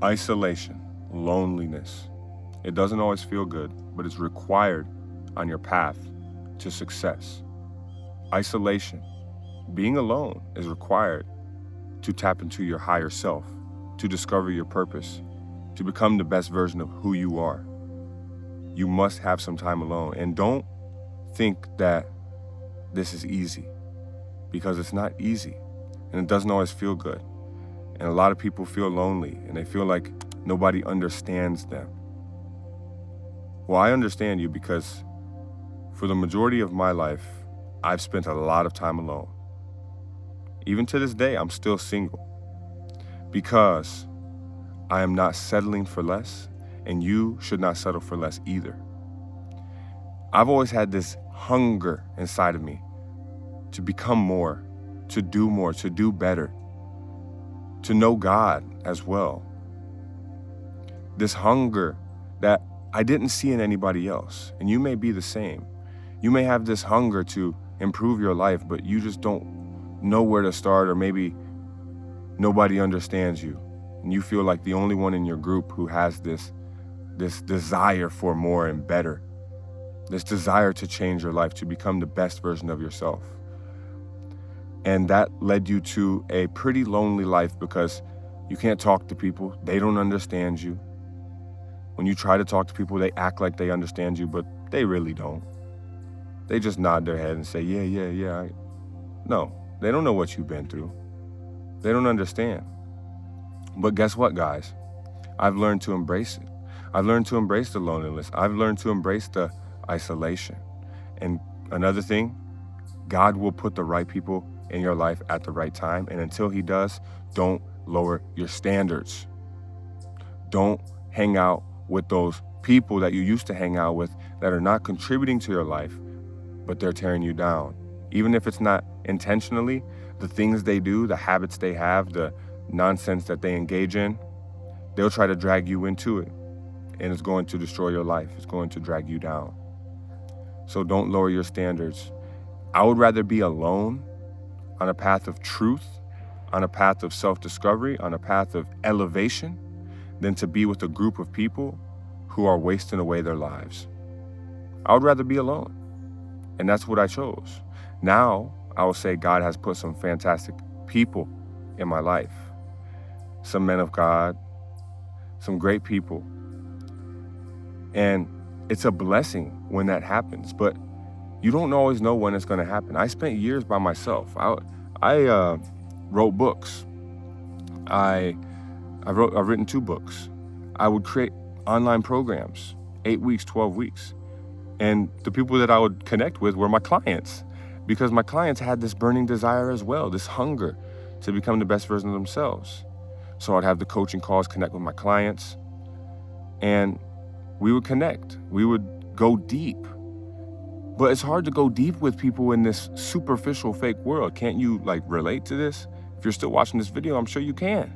Isolation, loneliness. It doesn't always feel good, but it's required on your path to success. Isolation, being alone, is required to tap into your higher self, to discover your purpose, to become the best version of who you are. You must have some time alone. And don't think that this is easy, because it's not easy and it doesn't always feel good. And a lot of people feel lonely and they feel like nobody understands them. Well, I understand you, because for the majority of my life, I've spent a lot of time alone. Even to this day, I'm still single, because I am not settling for less, and you should not settle for less either. I've always had this hunger inside of me to become more, to do better, to know God as well. This hunger that I didn't see in anybody else, and you may be the same. You may have this hunger to improve your life, but you just don't know where to start, or maybe nobody understands you, and you feel like the only one in your group who has this desire for more and better, this desire to change your life, to become the best version of yourself. And that led you to a pretty lonely life, because you can't talk to people. They don't understand you. When you try to talk to people, they act like they understand you, but they really don't. They just nod their head and say, yeah. No, they don't know what you've been through. They don't understand. But guess what, guys? I've learned to embrace it. I've learned to embrace the loneliness. I've learned to embrace the isolation. And another thing, God will put the right people in your life at the right time. And until he does, don't lower your standards. Don't hang out with those people that you used to hang out with that are not contributing to your life, but they're tearing you down. Even if it's not intentionally, the things they do, the habits they have, the nonsense that they engage in, they'll try to drag you into it. And it's going to destroy your life. It's going to drag you down. So don't lower your standards. I would rather be alone on a path of truth, on a path of self-discovery, on a path of elevation, than to be with a group of people who are wasting away their lives. I would rather be alone. And that's what I chose. Now, I will say God has put some fantastic people in my life. Some men of God, some great people. And it's a blessing when that happens, but you don't always know when it's going to happen. I spent years by myself. I wrote books. I've written 2 books. I would create online programs, 8 weeks, 12 weeks. And the people that I would connect with were my clients, because my clients had this burning desire as well, this hunger to become the best version of themselves. So I'd have the coaching calls, connect with my clients, and we would connect. We would go deep. But it's hard to go deep with people in this superficial fake world. Can't you relate to this? If you're still watching this video, I'm sure you can.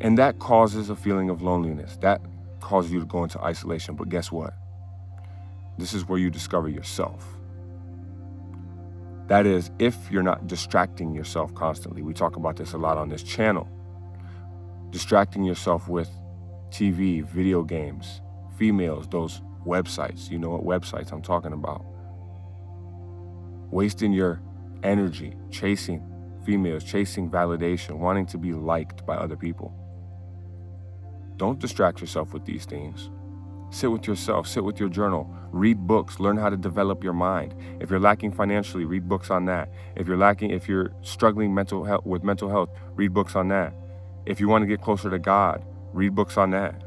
And that causes a feeling of loneliness. That causes you to go into isolation. But guess what? This is where you discover yourself. That is, if you're not distracting yourself constantly. We talk about this a lot on this channel. Distracting yourself with TV, video games, females, those websites. You know what websites I'm talking about. Wasting your energy, chasing females, chasing validation, wanting to be liked by other people. Don't distract yourself with these things. Sit with yourself, sit with your journal, read books, learn how to develop your mind. If you're lacking financially, read books on that. If you're struggling with mental health, read books on that. If you want to get closer to God, read books on that.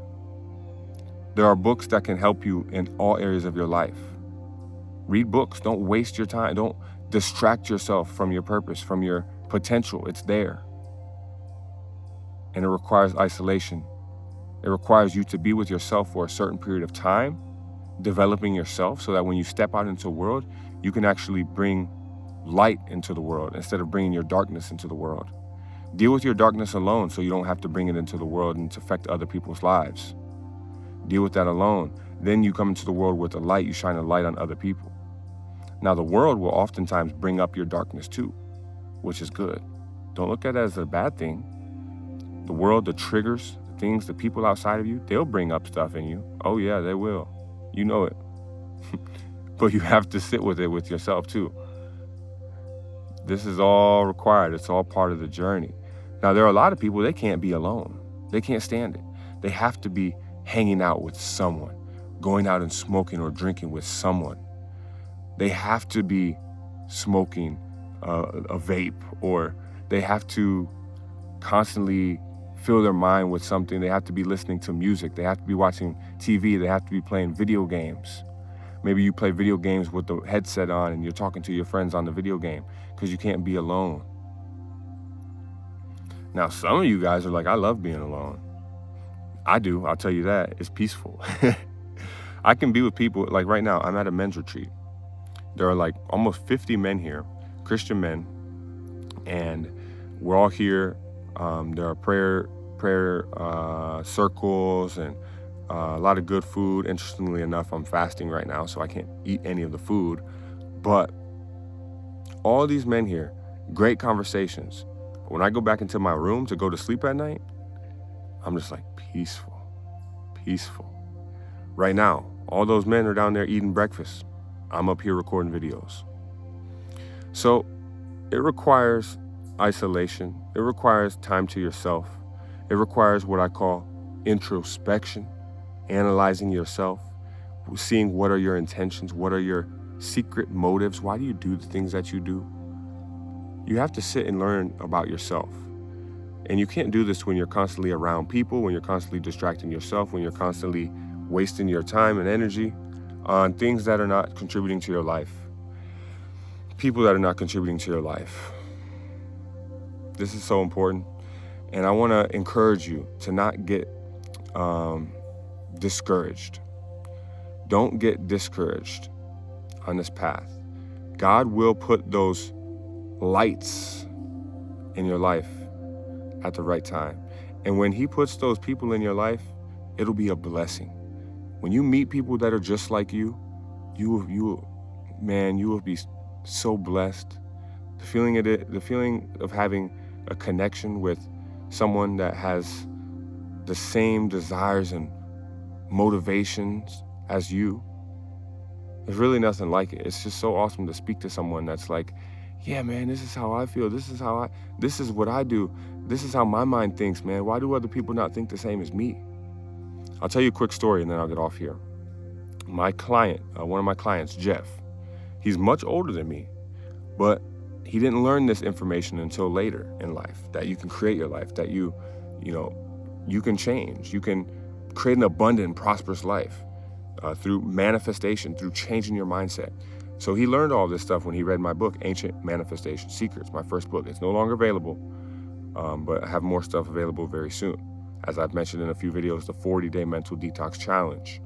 There are books that can help you in all areas of your life. Read books. Don't waste your time. Don't distract yourself from your purpose, from your potential. It's there. And it requires isolation. It requires you to be with yourself for a certain period of time, developing yourself so that when you step out into the world, you can actually bring light into the world instead of bringing your darkness into the world. Deal with your darkness alone so you don't have to bring it into the world and to affect other people's lives. Deal with that alone. Then you come into the world with a light. You shine a light on other people. Now, the world will oftentimes bring up your darkness too, which is good. Don't look at it as a bad thing. The world, the triggers, the things, the people outside of you, they'll bring up stuff in you. Oh yeah, they will. You know it. But you have to sit with it with yourself too. This is all required. It's all part of the journey. Now, there are a lot of people, they can't be alone. They can't stand it. They have to be hanging out with someone, going out and smoking or drinking with someone. They have to be smoking a vape, or they have to constantly fill their mind with something. They have to be listening to music. They have to be watching TV. They have to be playing video games. Maybe you play video games with the headset on and you're talking to your friends on the video game because you can't be alone. Now, some of you guys are like, I love being alone. I do, I'll tell you that. It's peaceful. I can be with people, like right now, I'm at a men's retreat. There are like almost 50 men here, Christian men, and we're all here. There are prayer circles and a lot of good food. Interestingly enough, I'm fasting right now, so I can't eat any of the food. But all these men here, great conversations. When I go back into my room to go to sleep at night, I'm just like peaceful. Right now, all those men are down there eating breakfast. I'm up here recording videos. So it requires isolation. It requires time to yourself. It requires what I call introspection, analyzing yourself, seeing what are your intentions, what are your secret motives, why do you do the things that you do? You have to sit and learn about yourself. And you can't do this when you're constantly around people, when you're constantly distracting yourself, when you're constantly wasting your time and energy on things that are not contributing to your life. People that are not contributing to your life. This is so important. And I want to encourage you to not get discouraged. Don't get discouraged on this path. God will put those lights in your life at the right time. And when he puts those people in your life, it'll be a blessing. When you meet people that are just like you, you will be so blessed. The feeling of having a connection with someone that has the same desires and motivations as you, there's really nothing like it. It's just so awesome to speak to someone that's like, yeah, man, this is how I feel. This is what I do. This is how my mind thinks, man. Why do other people not think the same as me? I'll tell you a quick story and then I'll get off here. My client, one of my clients, Jeff, he's much older than me, but he didn't learn this information until later in life, that you can create your life, that you can change. You can create an abundant, prosperous life through manifestation, through changing your mindset. So he learned all this stuff when he read my book, Ancient Manifestation Secrets, my first book. It's no longer available, but I have more stuff available very soon. As I've mentioned in a few videos, the 40-day mental detox challenge,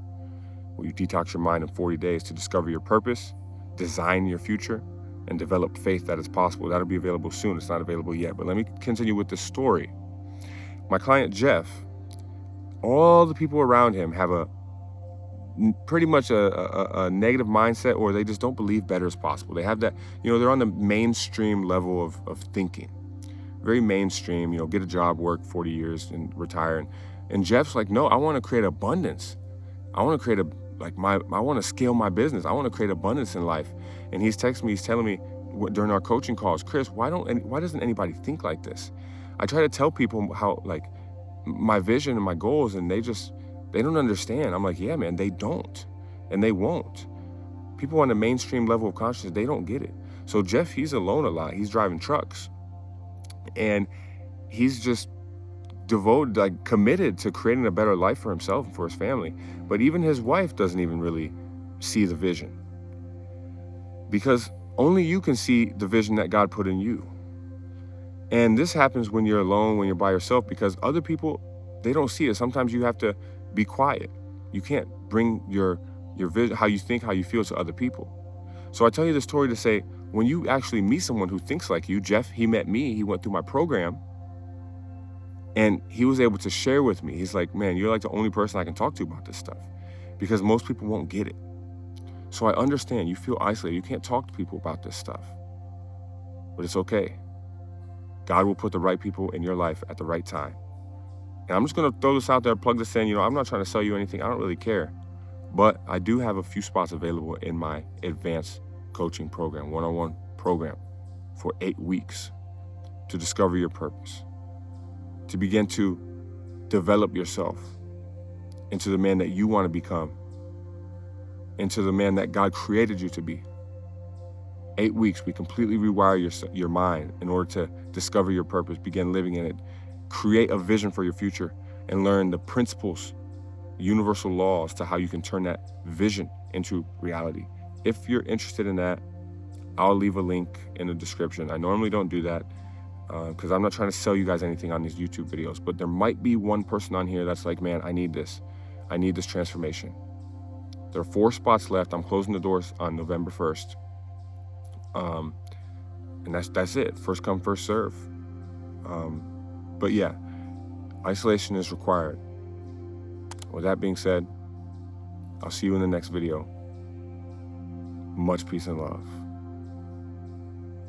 where you detox your mind in 40 days to discover your purpose, design your future, and develop faith that it's possible. That'll be available soon. It's not available yet, but let me continue with this story. My client, Jeff, all the people around him have pretty much a negative mindset, or they just don't believe better is possible. They have that, they're on the mainstream level of thinking. Very mainstream, get a job, work 40 years and retire. And Jeff's like, no, I want to create abundance. I want to create I want to scale my business. I want to create abundance in life. And he's texting me, he's telling me during our coaching calls, Chris, why doesn't anybody think like this? I try to tell people how, my vision and my goals, and they don't understand. I'm like, yeah, man, they don't, and they won't. People on the mainstream level of consciousness, they don't get it. So Jeff, he's alone a lot. He's driving trucks, and he's just devoted, committed to creating a better life for himself and for his family. But even his wife doesn't even really see the vision, because only you can see the vision that God put in you. And this happens when you're alone, when you're by yourself, because other people, they don't see it. Sometimes you have to be quiet. You can't bring your vision, how you think, how you feel, to other people. So I tell you this story to say, when you actually meet someone who thinks like you, Jeff, he met me, he went through my program, and he was able to share with me. He's like, man, you're the only person I can talk to about this stuff, because most people won't get it. So I understand you feel isolated. You can't talk to people about this stuff, but it's okay. God will put the right people in your life at the right time. And I'm just going to throw this out there, plug this in. I'm not trying to sell you anything. I don't really care. But I do have a few spots available in my advanced coaching program, one-on-one program for 8 weeks to discover your purpose, to begin to develop yourself into the man that you want to become, into the man that God created you to be. 8 weeks, we completely rewire your mind in order to discover your purpose, begin living in it, create a vision for your future, and learn the principles, universal laws to how you can turn that vision into reality. If you're interested in that, I'll leave a link in the description. I normally don't do that because I'm not trying to sell you guys anything on these YouTube videos, but there might be one person on here that's like, man, I need this. I need this transformation. There are 4 spots left. I'm closing the doors on November 1st. And that's it. First come, first serve. But yeah, isolation is required. With that being said, I'll see you in the next video. Much peace and love.